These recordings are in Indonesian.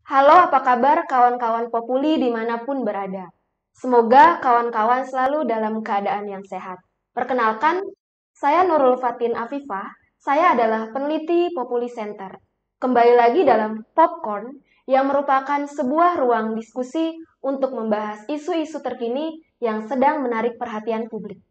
Halo, apa kabar kawan-kawan Populi dimanapun berada? Semoga kawan-kawan selalu dalam keadaan yang sehat. Perkenalkan, saya Nurul Fatin Afifah. Saya adalah peneliti Populi Center. Kembali lagi dalam Popcorn yang merupakan sebuah ruang diskusi untuk membahas isu-isu terkini yang sedang menarik perhatian publik.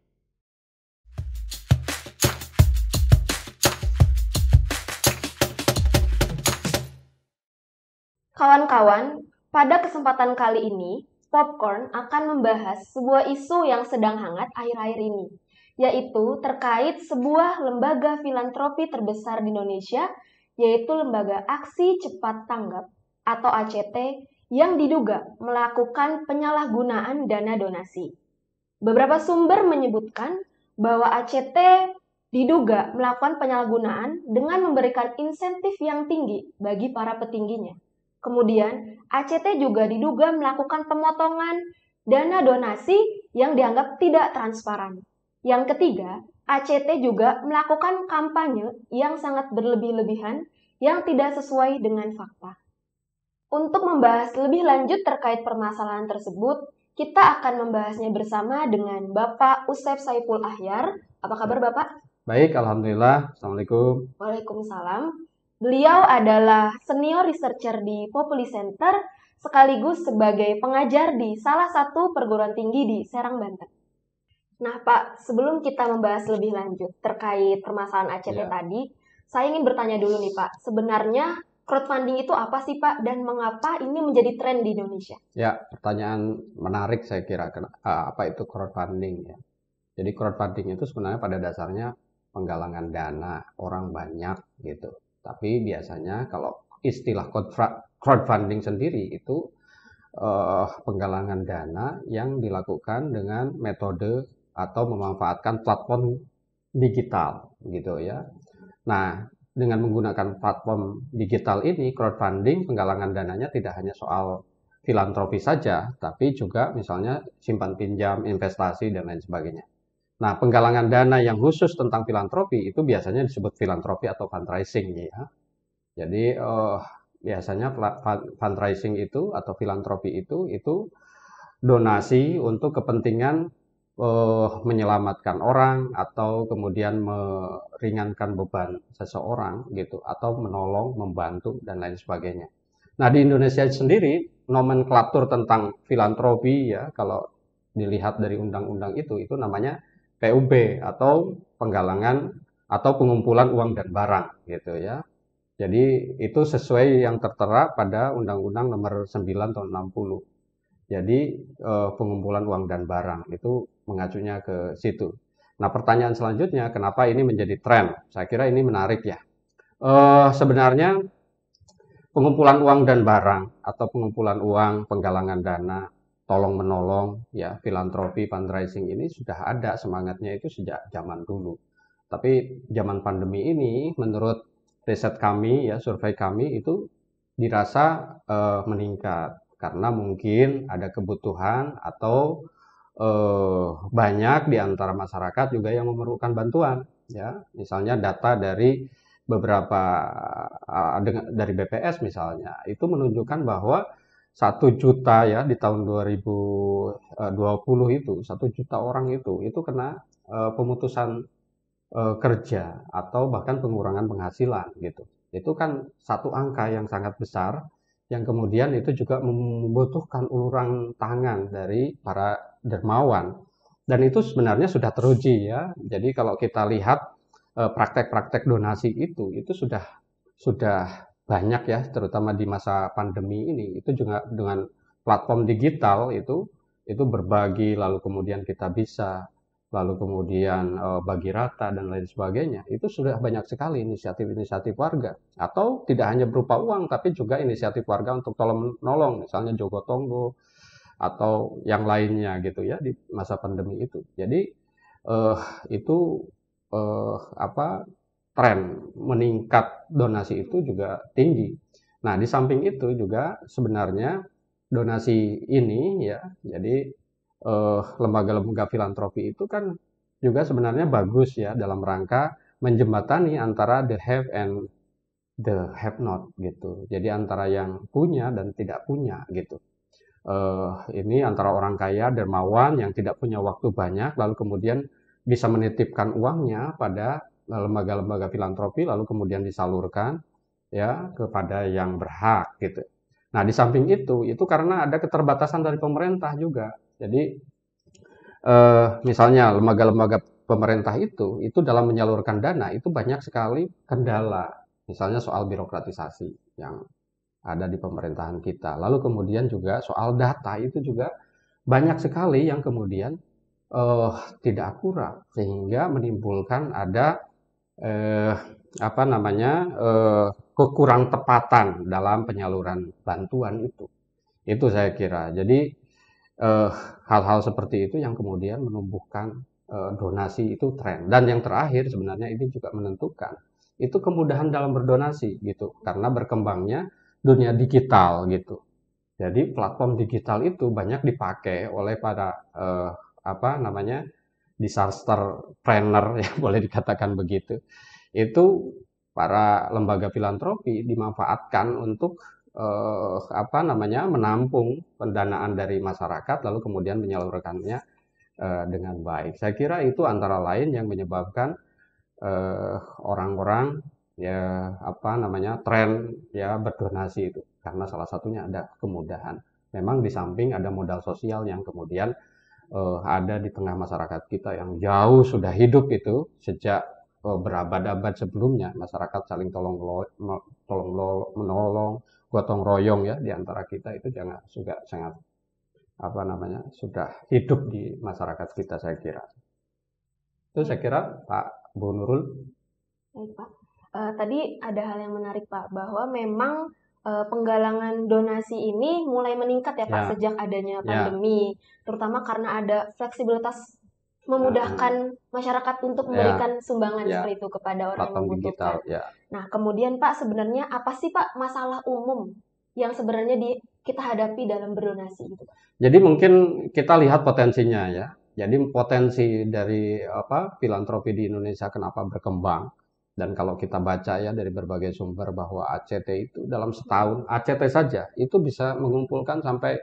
Kawan-kawan, pada kesempatan kali ini, Popcorn akan membahas sebuah isu yang sedang hangat akhir-akhir ini, yaitu terkait sebuah lembaga filantropi terbesar di Indonesia, yaitu Lembaga Aksi Cepat Tanggap atau ACT, yang diduga melakukan penyalahgunaan dana donasi. Beberapa sumber menyebutkan bahwa ACT diduga melakukan penyalahgunaan dengan memberikan insentif yang tinggi bagi para petingginya. Kemudian, ACT juga diduga melakukan pemotongan dana donasi yang dianggap tidak transparan. Yang ketiga, ACT juga melakukan kampanye yang sangat berlebih-lebihan yang tidak sesuai dengan fakta. Untuk membahas lebih lanjut terkait permasalahan tersebut, kita akan membahasnya bersama dengan Bapak Usep Saiful Ahyar. Apa kabar Bapak? Baik, Alhamdulillah. Assalamualaikum. Waalaikumsalam. Beliau adalah senior researcher di Populi Center sekaligus sebagai pengajar di salah satu perguruan tinggi di Serang, Banten. Nah, Pak, sebelum kita membahas lebih lanjut terkait permasalahan ACT tadi, saya ingin bertanya dulu nih, Pak. Sebenarnya crowdfunding itu apa sih, Pak? Dan mengapa ini menjadi tren di Indonesia? Ya, pertanyaan menarik saya kira. Apa itu crowdfunding ya? Jadi crowdfunding itu sebenarnya pada dasarnya penggalangan dana orang banyak gitu. Tapi biasanya kalau istilah crowdfunding sendiri itu penggalangan dana yang dilakukan dengan metode atau memanfaatkan platform digital gitu ya. Nah, dengan menggunakan platform digital ini, crowdfunding, penggalangan dananya tidak hanya soal filantropi saja, tapi juga misalnya simpan pinjam, investasi, dan lain sebagainya. Nah, penggalangan dana yang khusus tentang filantropi itu biasanya disebut filantropi atau fundraising ya. Jadi biasanya fundraising itu atau filantropi itu donasi untuk kepentingan menyelamatkan orang atau kemudian meringankan beban seseorang gitu atau menolong, membantu dan lain sebagainya. Nah, di Indonesia sendiri nomenklatur tentang filantropi ya kalau dilihat dari undang-undang itu namanya PUB atau penggalangan atau pengumpulan uang dan barang gitu ya. Jadi itu sesuai yang tertera pada Undang-Undang Nomor 9 tahun 60. Jadi pengumpulan uang dan barang itu mengacunya ke situ. Nah, pertanyaan selanjutnya, kenapa ini menjadi tren? Saya kira ini menarik ya. Sebenarnya pengumpulan uang dan barang atau pengumpulan uang, penggalangan dana, tolong menolong, ya filantropi, fundraising ini sudah ada semangatnya itu sejak zaman dulu. Tapi zaman pandemi ini, menurut riset kami ya, survei kami itu dirasa meningkat karena mungkin ada kebutuhan atau banyak di antara masyarakat juga yang memerlukan bantuan ya. Misalnya data dari beberapa dari BPS misalnya itu menunjukkan bahwa 1 juta ya di tahun 2020 itu 1 juta orang itu kena pemutusan kerja atau bahkan pengurangan penghasilan gitu. Itu kan satu angka yang sangat besar yang kemudian itu juga membutuhkan uluran tangan dari para dermawan. Dan itu sebenarnya sudah teruji ya. Jadi kalau kita lihat praktek-praktek donasi itu sudah banyak ya, terutama di masa pandemi ini. Itu juga dengan platform digital itu berbagi lalu kemudian kita bisa lalu kemudian bagi rata dan lain sebagainya, itu sudah banyak sekali inisiatif-inisiatif warga. Atau tidak hanya berupa uang, tapi juga inisiatif warga untuk tolong menolong, misalnya Jogotongo atau yang lainnya gitu ya di masa pandemi itu. Jadi eh, itu apa tren meningkat donasi itu juga tinggi. Nah, di samping itu juga sebenarnya donasi ini ya, jadi lembaga-lembaga filantropi itu kan juga sebenarnya bagus ya dalam rangka menjembatani antara the have and the have not gitu. Jadi antara yang punya dan tidak punya gitu. Ini antara orang kaya dermawan yang tidak punya waktu banyak lalu kemudian bisa menitipkan uangnya pada lembaga-lembaga filantropi lalu kemudian disalurkan ya kepada yang berhak gitu. Nah, di samping itu karena ada keterbatasan dari pemerintah juga. Jadi misalnya lembaga-lembaga pemerintah itu dalam menyalurkan dana itu banyak sekali kendala. Misalnya soal birokratisasi yang ada di pemerintahan kita. Lalu kemudian juga soal data itu juga banyak sekali yang kemudian tidak akurat sehingga menimbulkan ada eh, apa namanya kekurang tepatan dalam penyaluran bantuan itu. Itu saya kira. Jadi eh, hal-hal seperti itu yang kemudian menumbuhkan donasi itu tren. Dan yang terakhir sebenarnya ini juga menentukan itu kemudahan dalam berdonasi gitu karena berkembangnya dunia digital gitu. Jadi platform digital itu banyak dipakai oleh para apa namanya disaster planner ya boleh dikatakan begitu. Itu para lembaga filantropi dimanfaatkan untuk apa namanya menampung pendanaan dari masyarakat lalu kemudian menyalurkannya dengan baik. Saya kira itu antara lain yang menyebabkan orang-orang ya apa namanya tren ya berdonasi itu karena salah satunya ada kemudahan. Memang di samping ada modal sosial yang kemudian ada di tengah masyarakat kita yang jauh sudah hidup itu sejak berabad-abad sebelumnya masyarakat saling tolong menolong gotong royong ya di antara kita itu jangan juga sangat apa namanya sudah hidup di masyarakat kita saya kira. Itu saya kira Pak Bu Nurul. Baik, Pak. Tadi ada hal yang menarik, Pak, bahwa memang penggalangan donasi ini mulai meningkat ya, Pak, Ya, sejak adanya ya, pandemi, terutama karena ada fleksibilitas memudahkan masyarakat untuk ya, memberikan sumbangan ya, seperti itu kepada orang yang platform digital, membutuhkan. ya. Nah, kemudian Pak, sebenarnya apa sih Pak masalah umum yang sebenarnya kita hadapi dalam berdonasi gitu, Pak? Jadi mungkin kita lihat potensinya ya. Jadi potensi dari apa filantropi di Indonesia kenapa berkembang dan kalau kita baca ya dari berbagai sumber bahwa ACT itu dalam setahun ACT saja itu bisa mengumpulkan sampai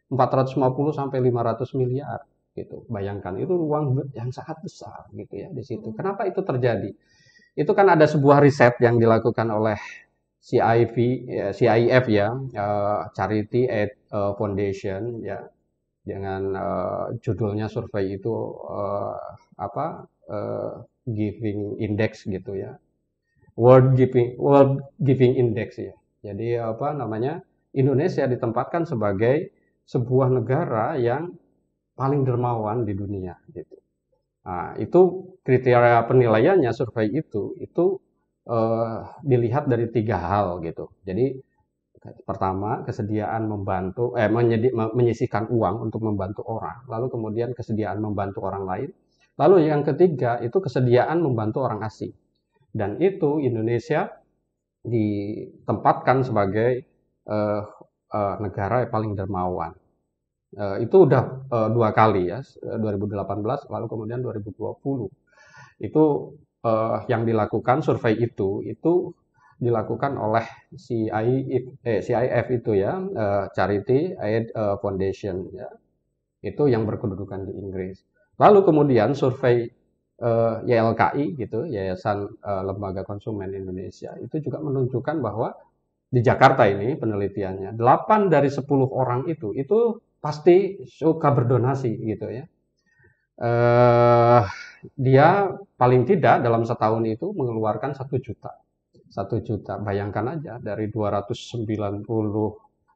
450 sampai 500 miliar gitu. Bayangkan itu ruang yang sangat besar gitu ya di situ. Kenapa itu terjadi? Itu kan ada sebuah riset yang dilakukan oleh CIF ya, Charity Aid Foundation ya, dengan judulnya survei itu apa Giving Index gitu ya, World Giving Index ya. Jadi apa namanya Indonesia ditempatkan sebagai sebuah negara yang paling dermawan di dunia gitu. Nah, itu kriteria penilaiannya survei itu dilihat dari 3 hal gitu. Jadi pertama kesediaan membantu menyisihkan uang untuk membantu orang, lalu kemudian kesediaan membantu orang lain, lalu yang ketiga itu kesediaan membantu orang asing. Dan itu Indonesia ditempatkan sebagai negara yang paling dermawan. Itu udah 2 kali ya, 2018 lalu kemudian 2020. Itu yang dilakukan survei itu dilakukan oleh CIF itu ya, Charity Aid Foundation ya. Itu yang berkedudukan di Inggris. Lalu kemudian survei YLKI gitu, Yayasan Lembaga Konsumen Indonesia, itu juga menunjukkan bahwa di Jakarta ini penelitiannya 8 dari 10 orang itu pasti suka berdonasi gitu ya. Dia paling tidak dalam setahun itu mengeluarkan 1 juta. 1 juta, bayangkan aja dari 290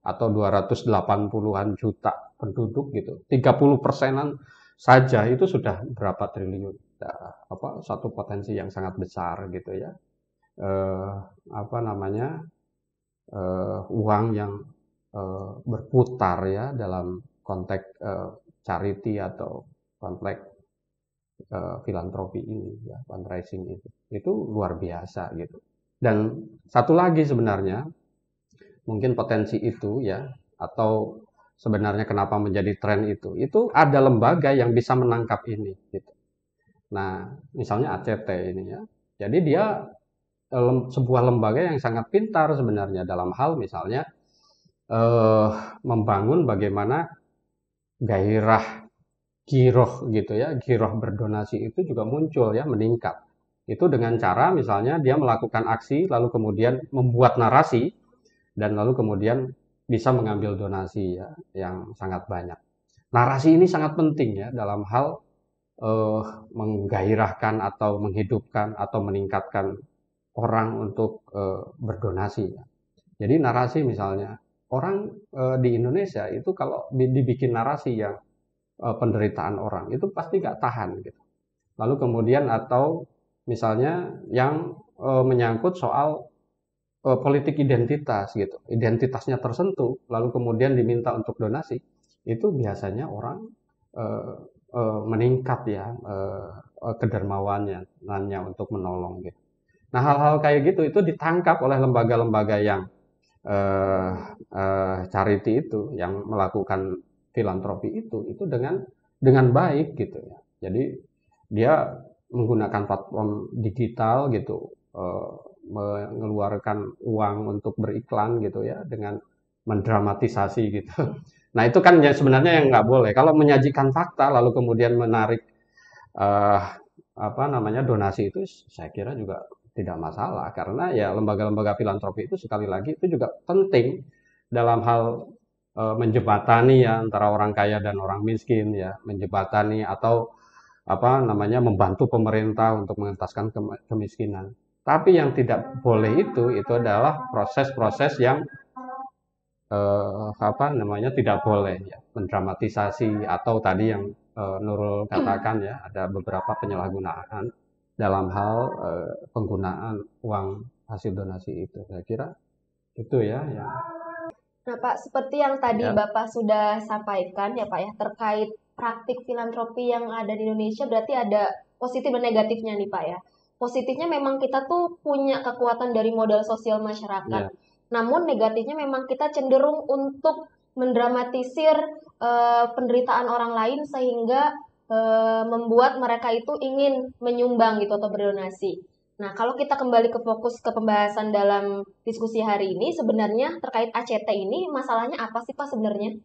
atau 280-an juta penduduk gitu. 30%-an saja itu sudah berapa triliun. Apa satu potensi yang sangat besar gitu ya. Apa namanya? Uang yang berputar ya dalam konteks charity atau konteks filantropi ini ya, fundraising itu luar biasa gitu. Dan satu lagi sebenarnya mungkin potensi itu ya atau sebenarnya kenapa menjadi tren itu ada lembaga yang bisa menangkap ini gitu. Nah, misalnya ACT ini ya. Jadi dia sebuah lembaga yang sangat pintar sebenarnya dalam hal misalnya membangun bagaimana gairah giroh gitu ya, giroh berdonasi itu juga muncul ya, meningkat. Itu dengan cara misalnya dia melakukan aksi lalu kemudian membuat narasi dan lalu kemudian bisa mengambil donasi ya yang sangat banyak. Narasi ini sangat penting ya dalam hal menggairahkan atau menghidupkan atau meningkatkan orang untuk berdonasi ya. Jadi narasi misalnya orang di Indonesia itu kalau dibikin narasi yang penderitaan orang itu pasti nggak tahan gitu. Lalu kemudian atau misalnya yang menyangkut soal politik identitas gitu, identitasnya tersentuh, lalu kemudian diminta untuk donasi, itu biasanya orang meningkat ya kedermawannya, nanya untuk menolong gitu. Nah hal-hal kayak gitu itu ditangkap oleh lembaga-lembaga yang charity itu, yang melakukan filantropi itu dengan baik gitu ya. Jadi dia menggunakan platform digital gitu, mengeluarkan uang untuk beriklan gitu ya, dengan mendramatisasi gitu. Nah itu kan ya sebenarnya yang nggak boleh. Kalau menyajikan fakta lalu kemudian menarik apa namanya donasi itu, saya kira juga tidak masalah karena ya lembaga-lembaga filantropi itu sekali lagi itu juga penting dalam hal menjembatani ya antara orang kaya dan orang miskin ya, menjembatani atau apa namanya membantu pemerintah untuk mengentaskan kemiskinan. Tapi yang tidak boleh itu adalah proses-proses yang apa namanya tidak boleh ya, mendramatisasi atau tadi yang Nurul katakan ya, ada beberapa penyalahgunaan dalam hal penggunaan uang hasil donasi itu. Saya kira itu ya yang Nah, Pak, seperti yang tadi ya. Bapak sudah sampaikan ya, Pak ya, terkait praktik filantropi yang ada di Indonesia berarti ada positif dan negatifnya nih, Pak ya. Positifnya memang kita tuh punya kekuatan dari modal sosial masyarakat. Ya. Namun negatifnya memang kita cenderung untuk mendramatisir penderitaan orang lain sehingga membuat mereka itu ingin menyumbang gitu atau berdonasi. Nah, kalau kita kembali ke fokus ke pembahasan dalam diskusi hari ini, sebenarnya terkait ACT ini, masalahnya apa sih Pak sebenarnya?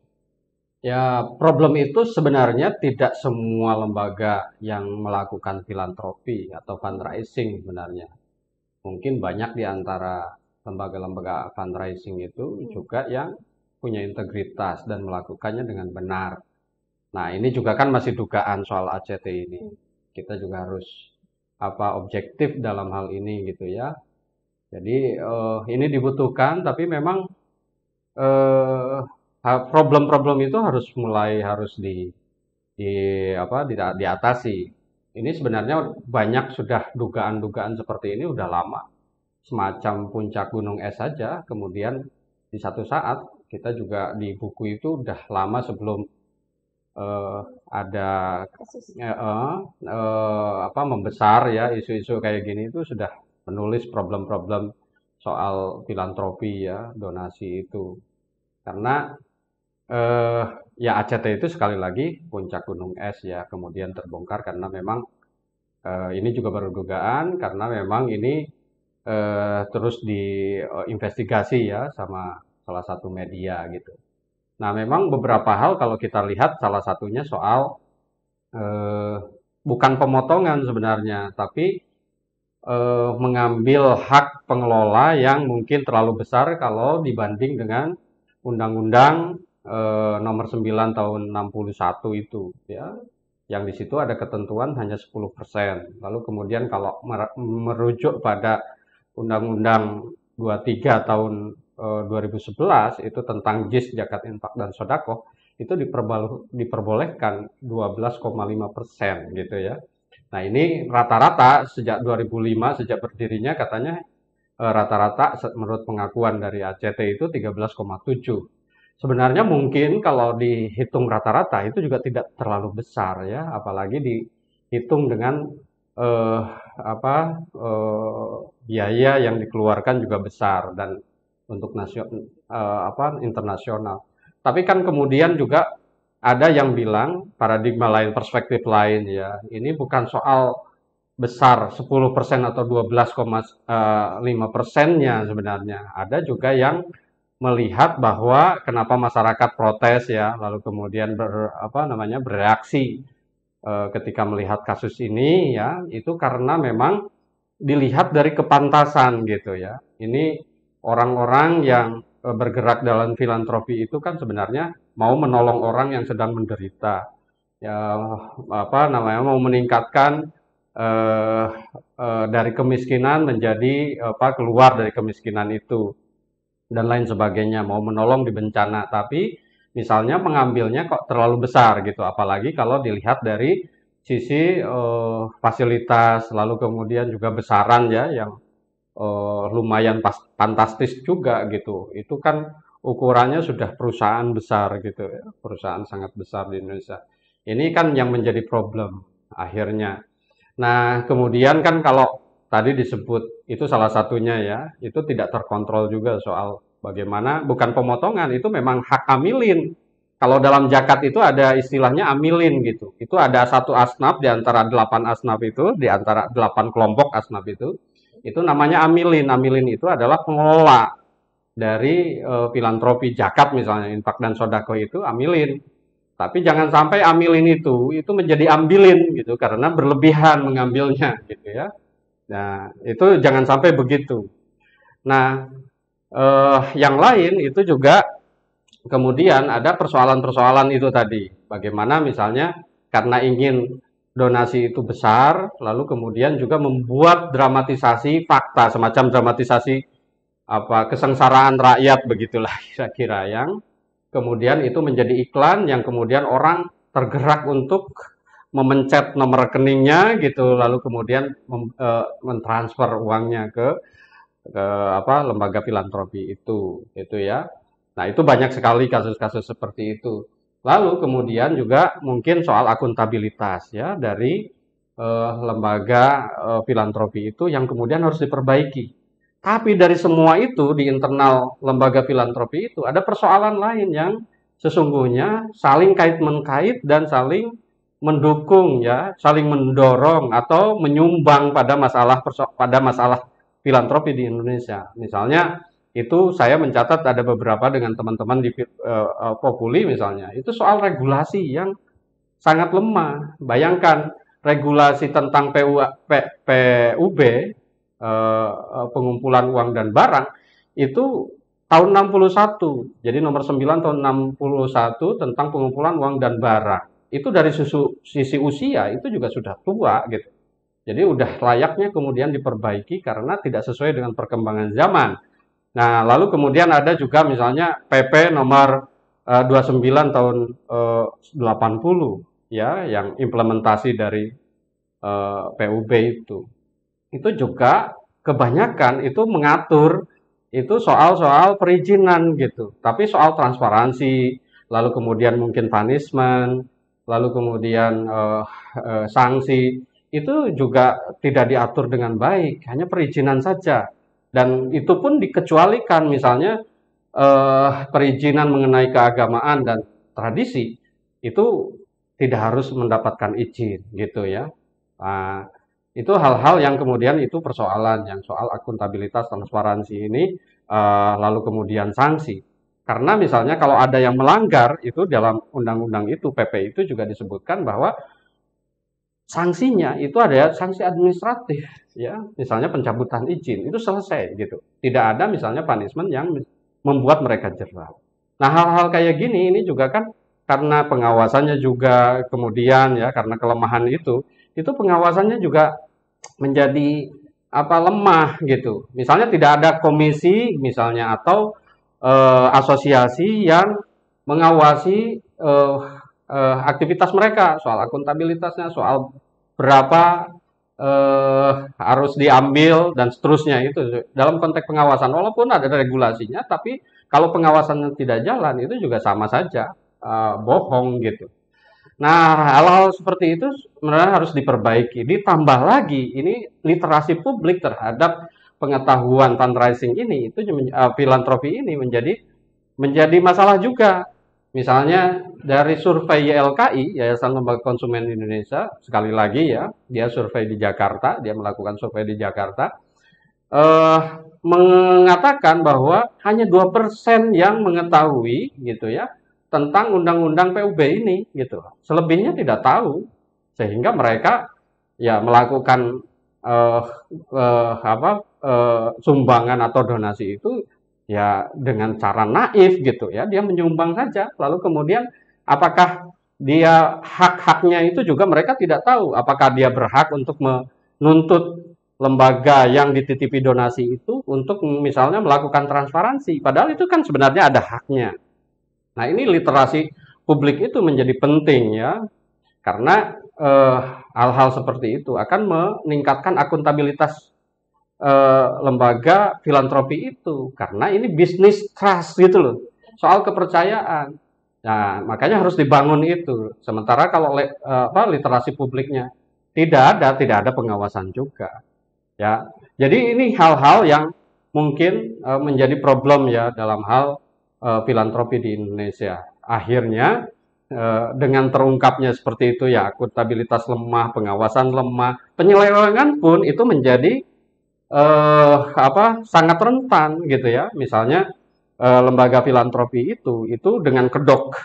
Ya, problem itu sebenarnya tidak semua lembaga yang melakukan filantropi atau fundraising sebenarnya. Mungkin banyak di antara lembaga-lembaga fundraising itu juga yang punya integritas dan melakukannya dengan benar. Nah, ini juga kan masih dugaan soal ACT ini. Kita juga harus apa objektif dalam hal ini gitu ya. Jadi ini dibutuhkan, tapi memang eh, problem-problem itu harus di apa diatasi. Ini sebenarnya banyak sudah dugaan-dugaan seperti ini udah lama. Semacam puncak gunung es saja, kemudian di satu saat kita juga di buku itu udah lama sebelum ada apa membesar ya isu-isu kayak gini itu sudah menulis problem-problem soal filantropi ya donasi itu karena eh, ya ACT itu sekali lagi puncak gunung es ya kemudian terbongkar karena memang ini juga baru dugaan karena memang ini terus diinvestigasi ya sama salah satu media gitu. Nah memang beberapa hal kalau kita lihat salah satunya soal eh, bukan pemotongan sebenarnya, tapi mengambil hak pengelola yang mungkin terlalu besar kalau dibanding dengan Undang-Undang Nomor 9 tahun 61 itu, ya, yang di situ ada ketentuan hanya 10%. Lalu kemudian kalau merujuk pada Undang-Undang 23 tahun 2011 itu tentang JIS Zakat Infak dan Sodako itu diperbolehkan 12,5% gitu ya. Nah ini rata-rata sejak 2005 sejak berdirinya katanya rata-rata menurut pengakuan dari ACT itu 13,7. Sebenarnya mungkin kalau dihitung rata-rata itu juga tidak terlalu besar ya, apalagi dihitung dengan eh, biaya yang dikeluarkan juga besar dan untuk internasional. Tapi kan kemudian juga ada yang bilang paradigma lain, perspektif lain ya. Ini bukan soal besar 10% atau 12,5%-nya sebenarnya. Ada juga yang melihat bahwa kenapa masyarakat protes ya, lalu kemudian bereaksi ketika melihat kasus ini ya, itu karena memang dilihat dari kepantasan gitu ya. Ini orang-orang yang bergerak dalam filantropi itu kan sebenarnya mau menolong orang yang sedang menderita. Ya, mau meningkatkan eh, dari kemiskinan menjadi keluar dari kemiskinan itu dan lain sebagainya, mau menolong di bencana, tapi misalnya pengambilnya kok terlalu besar gitu, apalagi kalau dilihat dari sisi fasilitas, lalu kemudian juga besaran ya, yang lumayan fantastis juga gitu. Itu kan ukurannya sudah perusahaan besar gitu ya, perusahaan sangat besar di Indonesia. Ini kan yang menjadi problem akhirnya. Nah, kemudian kan kalau tadi disebut itu salah satunya ya, itu tidak terkontrol juga soal bagaimana, bukan pemotongan, itu memang hak amilin. Kalau dalam zakat itu ada istilahnya amilin gitu. Itu ada satu asnaf di antara 8 asnaf itu, di antara 8 kelompok asnaf itu namanya amilin. Amilin itu adalah pengelola dari filantropi zakat misalnya, infak dan sodako itu amilin. Tapi jangan sampai amilin itu menjadi ambilin gitu karena berlebihan mengambilnya gitu ya. Nah, itu jangan sampai begitu. Nah, yang lain itu juga kemudian ada persoalan-persoalan itu tadi. Bagaimana misalnya karena ingin donasi itu besar, lalu kemudian juga membuat dramatisasi fakta, semacam dramatisasi kesengsaraan rakyat begitulah kira-kira, yang kemudian itu menjadi iklan yang kemudian orang tergerak untuk memencet nomor rekeningnya gitu, lalu kemudian mentransfer uangnya ke lembaga filantropi itu ya. Nah, itu banyak sekali kasus-kasus seperti itu. Lalu kemudian juga mungkin soal akuntabilitas ya dari lembaga filantropi itu yang kemudian harus diperbaiki. Tapi dari semua itu di internal lembaga filantropi itu ada persoalan lain yang sesungguhnya saling kait-mengkait dan saling mendukung ya, saling mendorong atau menyumbang pada masalah filantropi di Indonesia. Misalnya itu saya mencatat ada beberapa dengan teman-teman di Populi misalnya, itu soal regulasi yang sangat lemah. Bayangkan regulasi tentang PUB, pengumpulan uang dan barang, itu tahun 61. Jadi nomor 9 tahun 61 tentang pengumpulan uang dan barang. Itu dari sisi usia itu juga sudah tua gitu. Jadi udah layaknya kemudian diperbaiki karena tidak sesuai dengan perkembangan zaman. Nah, lalu kemudian ada juga misalnya PP nomor 29 tahun 80 ya, yang implementasi dari PUB itu. Itu juga kebanyakan itu mengatur itu soal-soal perizinan gitu. Tapi soal transparansi, lalu kemudian mungkin punishment, lalu kemudian sanksi, itu juga tidak diatur dengan baik, hanya perizinan saja. Dan itu pun dikecualikan, misalnya perizinan mengenai keagamaan dan tradisi, itu tidak harus mendapatkan izin gitu ya. Nah, itu hal-hal yang kemudian itu persoalan yang soal akuntabilitas transparansi ini, lalu kemudian sanksi. Karena misalnya kalau ada yang melanggar itu dalam undang-undang itu, PP itu juga disebutkan bahwa sanksinya itu ada sanksi administratif ya, misalnya pencabutan izin itu selesai gitu. Tidak ada misalnya punishment yang membuat mereka jerah. Nah, hal-hal kayak gini ini juga kan karena pengawasannya juga kemudian ya, karena kelemahan itu pengawasannya juga menjadi lemah gitu. Misalnya tidak ada komisi misalnya atau asosiasi yang mengawasi aktivitas mereka, soal akuntabilitasnya, soal berapa harus diambil dan seterusnya. Itu dalam konteks pengawasan, walaupun ada regulasinya, tapi kalau pengawasannya tidak jalan itu juga sama saja bohong gitu. Nah, hal-hal seperti itu sebenarnya harus diperbaiki. Ditambah lagi ini literasi publik terhadap pengetahuan fundraising ini, itu filantropi ini menjadi masalah juga. Misalnya dari survei YLKI, Yayasan Lembaga Konsumen Indonesia, sekali lagi ya, dia survei di Jakarta, dia melakukan survei di Jakarta, eh, mengatakan bahwa hanya 2% yang mengetahui gitu ya tentang undang-undang PUB ini gitu. Selebihnya tidak tahu, sehingga mereka ya melakukan eh, sumbangan atau donasi itu ya dengan cara naif gitu ya, dia menyumbang saja, lalu kemudian apakah dia hak-haknya itu juga mereka tidak tahu, apakah dia berhak untuk menuntut lembaga yang dititipi donasi itu untuk misalnya melakukan transparansi, padahal itu kan sebenarnya ada haknya. Nah, ini literasi publik itu menjadi penting ya, karena hal-hal seperti itu akan meningkatkan akuntabilitas lembaga filantropi itu, karena ini bisnis trust gitu loh, soal kepercayaan. Nah, makanya harus dibangun itu. Sementara kalau literasi publiknya tidak ada pengawasan juga. Ya, jadi ini hal-hal yang mungkin menjadi problem ya dalam hal filantropi di Indonesia. Akhirnya dengan terungkapnya seperti itu ya, akuntabilitas lemah, pengawasan lemah, penyelewengan pun itu menjadi sangat rentan gitu ya. Misalnya lembaga filantropi itu dengan kedok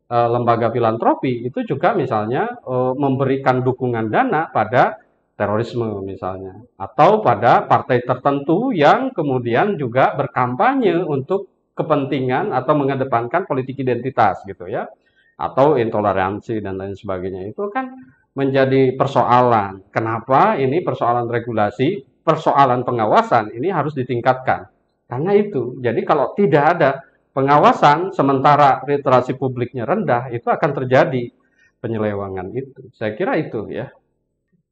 lembaga filantropi itu juga misalnya memberikan dukungan dana pada terorisme misalnya, atau pada partai tertentu yang kemudian juga berkampanye untuk kepentingan atau mengedepankan politik identitas gitu ya, atau intoleransi dan lain sebagainya. Itu kan menjadi persoalan. Kenapa ini persoalan regulasi, persoalan pengawasan ini harus ditingkatkan? Karena itu. Jadi kalau tidak ada pengawasan sementara literasi publiknya rendah, itu akan terjadi penyelewengan itu. Saya kira itu ya.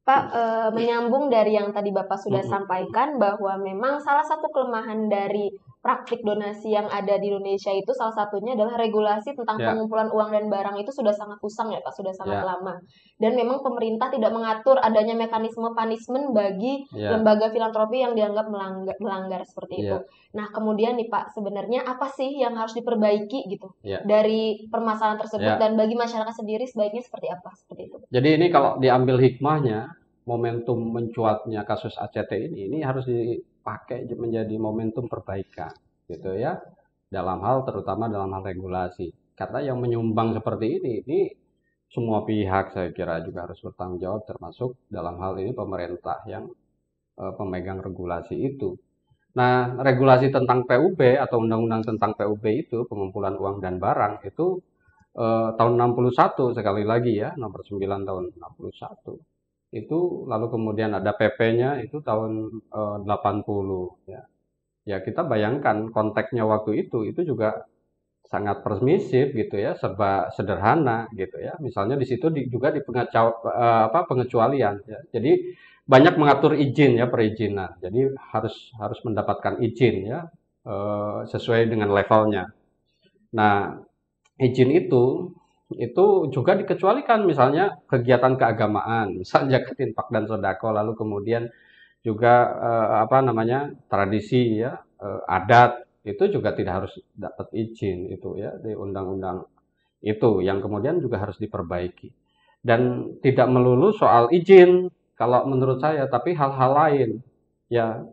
Pak, menyambung dari yang tadi Bapak sudah sampaikan bahwa memang salah satu kelemahan dari praktik donasi yang ada di Indonesia itu salah satunya adalah regulasi tentang pengumpulan uang dan barang itu sudah sangat usang ya Pak, sudah sangat lama. Dan memang pemerintah tidak mengatur adanya mekanisme punishment bagi lembaga filantropi yang dianggap melanggar seperti itu. Nah, kemudian nih Pak, sebenarnya apa sih yang harus diperbaiki gitu dari permasalahan tersebut dan bagi masyarakat sendiri sebaiknya seperti apa? Seperti itu. Jadi ini kalau diambil hikmahnya, momentum mencuatnya kasus ACT ini harus dipakai menjadi momentum perbaikan gitu ya, dalam hal terutama dalam hal regulasi, karena yang menyumbang seperti ini semua pihak saya kira juga harus bertanggung jawab, termasuk dalam hal ini pemerintah yang pemegang regulasi itu. Nah, regulasi tentang PUB atau undang-undang tentang PUB itu, pengumpulan uang dan barang itu tahun 61 sekali lagi ya, nomor 9 tahun 61. Itu lalu kemudian ada PP-nya itu tahun 80 ya. Ya kita bayangkan konteksnya waktu itu juga sangat permisif gitu ya, serba sederhana gitu ya. Misalnya di situ juga di pengecualian ya. Jadi banyak mengatur izin ya, perizinan. Jadi harus mendapatkan izin ya sesuai dengan levelnya. Nah, izin itu juga dikecualikan, misalnya kegiatan keagamaan, misalnya zakat, infak dan sedekah, lalu kemudian juga tradisi ya, adat itu juga tidak harus dapat izin itu ya, di undang-undang itu yang kemudian juga harus diperbaiki. Dan tidak melulu soal izin kalau menurut saya, tapi hal-hal lain ya.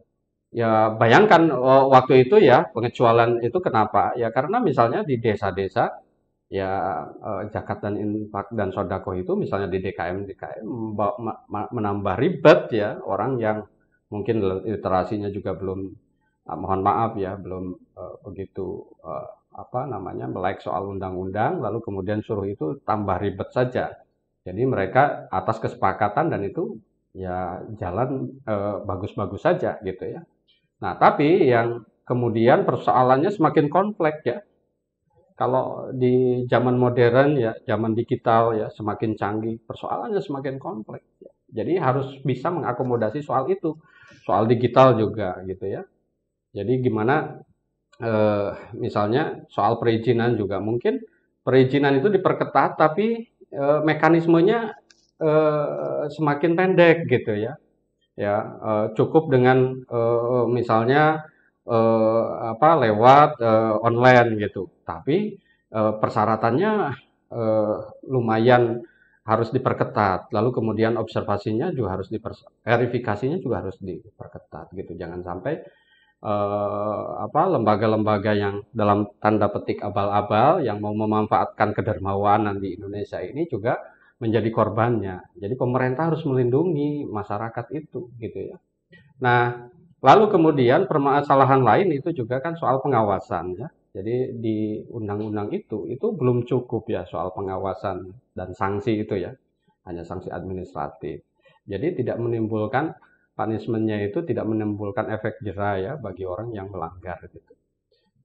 Ya bayangkan waktu itu ya, pengecualian itu kenapa? Ya karena misalnya di desa-desa ya zakat dan infak dan sodako itu misalnya di DKM menambah ribet ya, orang yang mungkin literasinya juga belum mohon maaf ya, belum begitu melek soal undang-undang, lalu kemudian suruh itu tambah ribet saja. Jadi mereka atas kesepakatan dan itu ya jalan bagus-bagus saja gitu ya. Nah, tapi yang kemudian persoalannya semakin kompleks ya. Kalau di zaman modern ya, zaman digital ya, semakin canggih, persoalannya semakin kompleks. Ya. Jadi harus bisa mengakomodasi soal itu, soal digital juga gitu ya. Jadi gimana misalnya soal perizinan juga, mungkin perizinan itu diperketat, tapi mekanismenya semakin pendek gitu ya. Ya cukup dengan misalnya lewat online gitu, tapi persyaratannya lumayan harus diperketat. Lalu kemudian observasinya juga harus verifikasinya juga harus diperketat gitu. Jangan sampai lembaga-lembaga yang dalam tanda petik abal-abal yang mau memanfaatkan kedermawanan di Indonesia ini juga menjadi korbannya. Jadi pemerintah harus melindungi masyarakat itu gitu ya. Nah, lalu kemudian permasalahan lain itu juga kan soal pengawasan ya. Jadi di undang-undang itu belum cukup ya soal pengawasan dan sanksi itu ya. Hanya sanksi administratif. Jadi tidak menimbulkan punishment-nya itu tidak menimbulkan efek jera ya bagi orang yang melanggar gitu.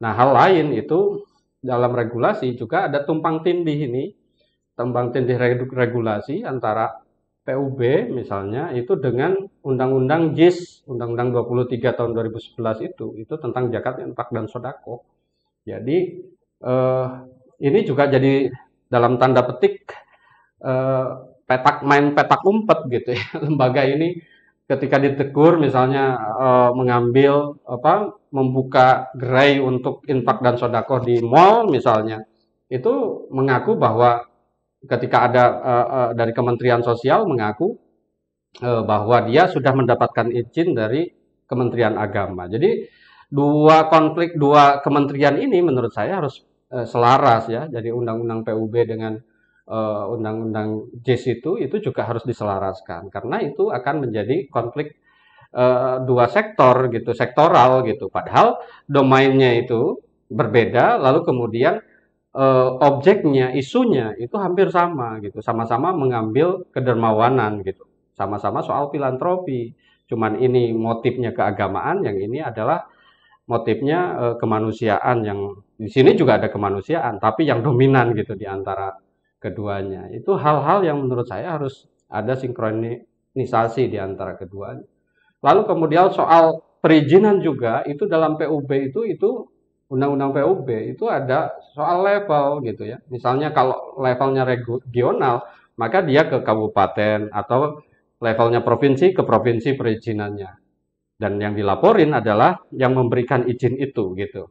Nah, hal lain itu dalam regulasi juga ada tumpang tindih ini. Tumpang tindih regulasi antara PUB misalnya itu dengan Undang-Undang JIS, Undang-Undang 23 tahun 2011 itu tentang zakat, infak dan sedekah. Jadi ini juga jadi dalam tanda petik petak umpet gitu ya. Lembaga ini ketika ditegur misalnya mengambil membuka gerai untuk infak dan sedekah di mall misalnya, itu mengaku bahwa ketika ada dari Kementerian Sosial mengaku bahwa dia sudah mendapatkan izin dari Kementerian Agama. Jadi dua kementerian ini menurut saya harus selaras ya. Jadi undang-undang PUB dengan undang-undang JIS itu juga harus diselaraskan karena itu akan menjadi konflik dua sektor gitu, sektoral gitu. Padahal domainnya itu berbeda, lalu kemudian objeknya, isunya itu hampir sama gitu, sama-sama mengambil kedermawanan gitu, sama-sama soal filantropi. Cuman ini motifnya keagamaan, yang ini adalah motifnya kemanusiaan. Yang di sini juga ada kemanusiaan, tapi yang dominan gitu di antara keduanya. Itu hal-hal yang menurut saya harus ada sinkronisasi di antara keduanya. Lalu kemudian soal perizinan juga itu dalam PUB itu Undang-Undang PUB itu ada soal level gitu ya. Misalnya kalau levelnya regional, maka dia ke kabupaten atau levelnya provinsi ke provinsi perizinannya. Dan yang dilaporin adalah yang memberikan izin itu gitu.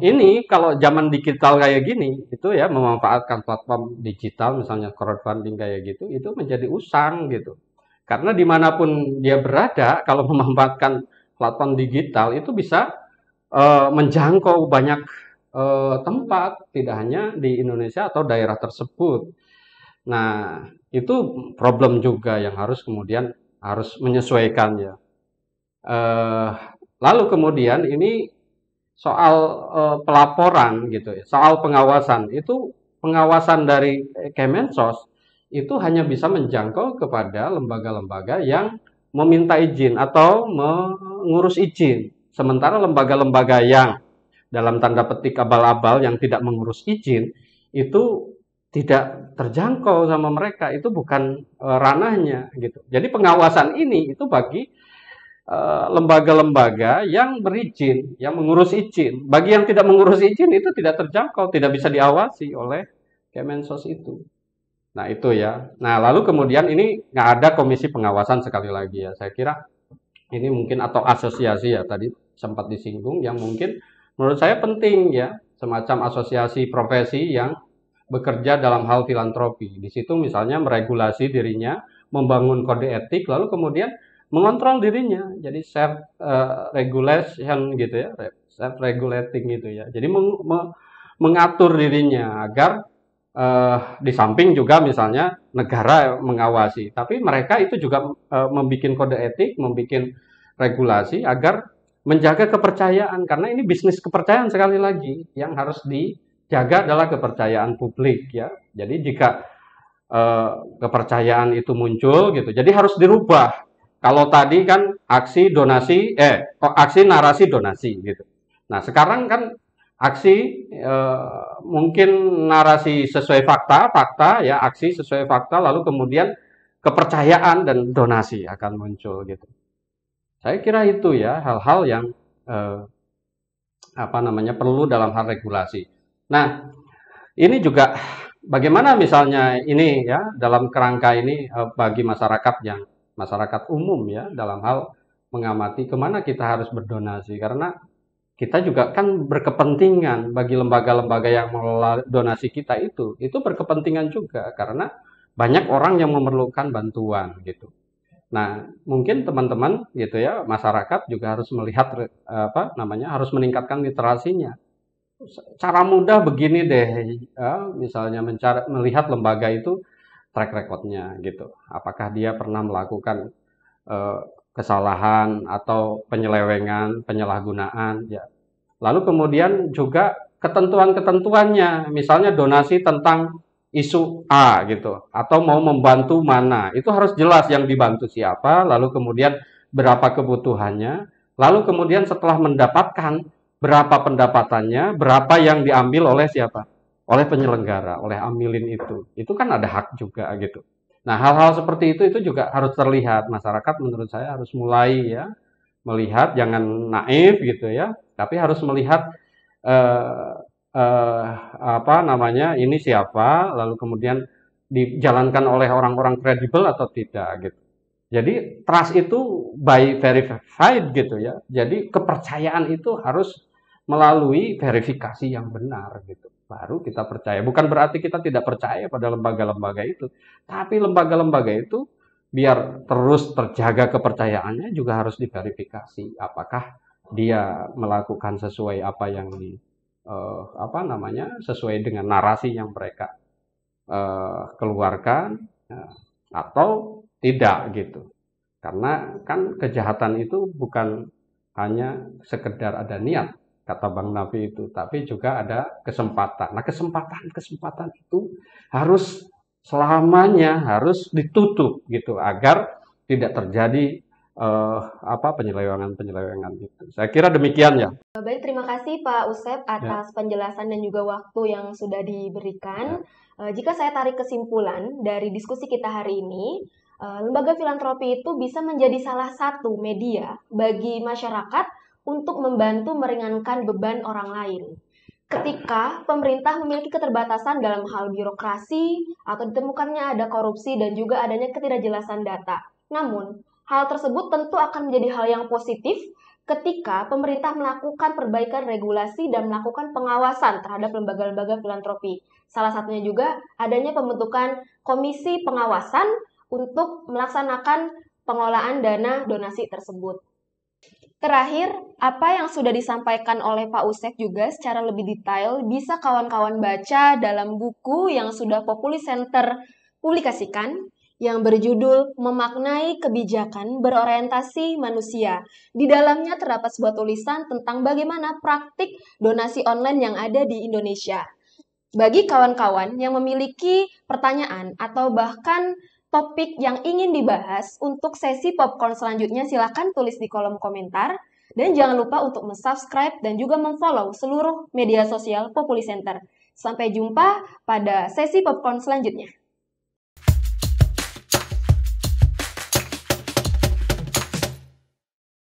Ini kalau zaman digital kayak gini, itu ya memanfaatkan platform digital misalnya crowdfunding kayak gitu, itu menjadi usang gitu. Karena dimanapun dia berada, kalau memanfaatkan platform digital itu bisa menjangkau banyak tempat, tidak hanya di Indonesia atau daerah tersebut. Nah, itu problem juga yang harus kemudian harus menyesuaikan ya. Lalu kemudian ini soal pelaporan gitu ya, soal pengawasan. Itu pengawasan dari Kemensos itu hanya bisa menjangkau kepada lembaga-lembaga yang meminta izin atau mengurus izin. Sementara lembaga-lembaga yang dalam tanda petik abal-abal yang tidak mengurus izin itu tidak terjangkau sama mereka, itu bukan ranahnya gitu. Jadi pengawasan ini itu bagi lembaga-lembaga yang berizin, yang mengurus izin. Bagi yang tidak mengurus izin itu tidak terjangkau, tidak bisa diawasi oleh Kemensos itu. Nah itu ya. Nah lalu kemudian ini nggak ada komisi pengawasan sekali lagi ya. Saya kira ini mungkin atau asosiasi ya tadi sempat disinggung yang mungkin menurut saya penting ya, semacam asosiasi profesi yang bekerja dalam hal filantropi. Di situ misalnya meregulasi dirinya, membangun kode etik, lalu kemudian mengontrol dirinya. Jadi self regulation gitu ya, self regulating gitu ya. Jadi mengatur dirinya agar di samping juga misalnya negara mengawasi, tapi mereka itu juga membuat kode etik, membuat regulasi agar menjaga kepercayaan, karena ini bisnis kepercayaan sekali lagi yang harus dijaga adalah kepercayaan publik ya. Jadi jika kepercayaan itu muncul gitu, jadi harus dirubah. Kalau tadi kan aksi narasi donasi gitu. Nah sekarang kan aksi mungkin narasi sesuai fakta ya, aksi sesuai fakta, lalu kemudian kepercayaan dan donasi akan muncul gitu. Saya kira itu ya hal-hal yang perlu dalam hal regulasi. Nah, ini juga bagaimana misalnya ini ya dalam kerangka ini bagi masyarakat umum ya dalam hal mengamati kemana kita harus berdonasi, karena kita juga kan berkepentingan bagi lembaga-lembaga yang mengelola donasi kita itu berkepentingan juga karena banyak orang yang memerlukan bantuan gitu. Nah, mungkin teman-teman gitu ya, masyarakat juga harus melihat harus meningkatkan literasinya. Cara mudah begini deh, misalnya melihat lembaga itu track recordnya gitu. Apakah dia pernah melakukan eh, kesalahan atau penyelewengan, penyalahgunaan, ya. Lalu kemudian juga ketentuan-ketentuannya, misalnya donasi tentang isu A gitu, atau mau membantu mana, itu harus jelas yang dibantu siapa, lalu kemudian berapa kebutuhannya, lalu kemudian setelah mendapatkan berapa pendapatannya, berapa yang diambil oleh siapa, oleh penyelenggara, oleh amilin itu kan ada hak juga gitu. Nah, hal-hal seperti itu juga harus terlihat. Masyarakat menurut saya harus mulai ya melihat, jangan naif gitu ya, tapi harus melihat eh, ini siapa, lalu kemudian dijalankan oleh orang-orang kredibel atau tidak gitu. Jadi trust itu by verified gitu ya. Jadi kepercayaan itu harus melalui verifikasi yang benar gitu. Baru kita percaya. Bukan berarti kita tidak percaya pada lembaga-lembaga itu, tapi lembaga-lembaga itu biar terus terjaga kepercayaannya juga harus diverifikasi. Apakah dia melakukan sesuai apa yang sesuai dengan narasi yang mereka keluarkan, atau tidak gitu. Karena kan kejahatan itu bukan hanya sekedar ada niat, kata Bang Nafi itu, tapi juga ada kesempatan. Nah, kesempatan itu harus selamanya harus ditutup gitu agar tidak terjadi penyelewengan gitu. Saya kira demikian ya. Baik, terima kasih Pak Usep atas penjelasan dan juga waktu yang sudah diberikan. Jika saya tarik kesimpulan dari diskusi kita hari ini, lembaga filantropi itu bisa menjadi salah satu media bagi masyarakat untuk membantu meringankan beban orang lain. Ketika pemerintah memiliki keterbatasan dalam hal birokrasi atau ditemukannya ada korupsi dan juga adanya ketidakjelasan data. Namun, hal tersebut tentu akan menjadi hal yang positif ketika pemerintah melakukan perbaikan regulasi dan melakukan pengawasan terhadap lembaga-lembaga filantropi. Salah satunya juga adanya pembentukan komisi pengawasan untuk melaksanakan pengelolaan dana donasi tersebut. Terakhir, apa yang sudah disampaikan oleh Pak Usep juga secara lebih detail bisa kawan-kawan baca dalam buku yang sudah Populi Center publikasikan yang berjudul Memaknai Kebijakan Berorientasi Manusia. Di dalamnya terdapat sebuah tulisan tentang bagaimana praktik donasi online yang ada di Indonesia. Bagi kawan-kawan yang memiliki pertanyaan atau bahkan topik yang ingin dibahas untuk sesi popcorn selanjutnya, silakan tulis di kolom komentar. Dan jangan lupa untuk subscribe dan juga memfollow seluruh media sosial Populi Center. Sampai jumpa pada sesi popcorn selanjutnya.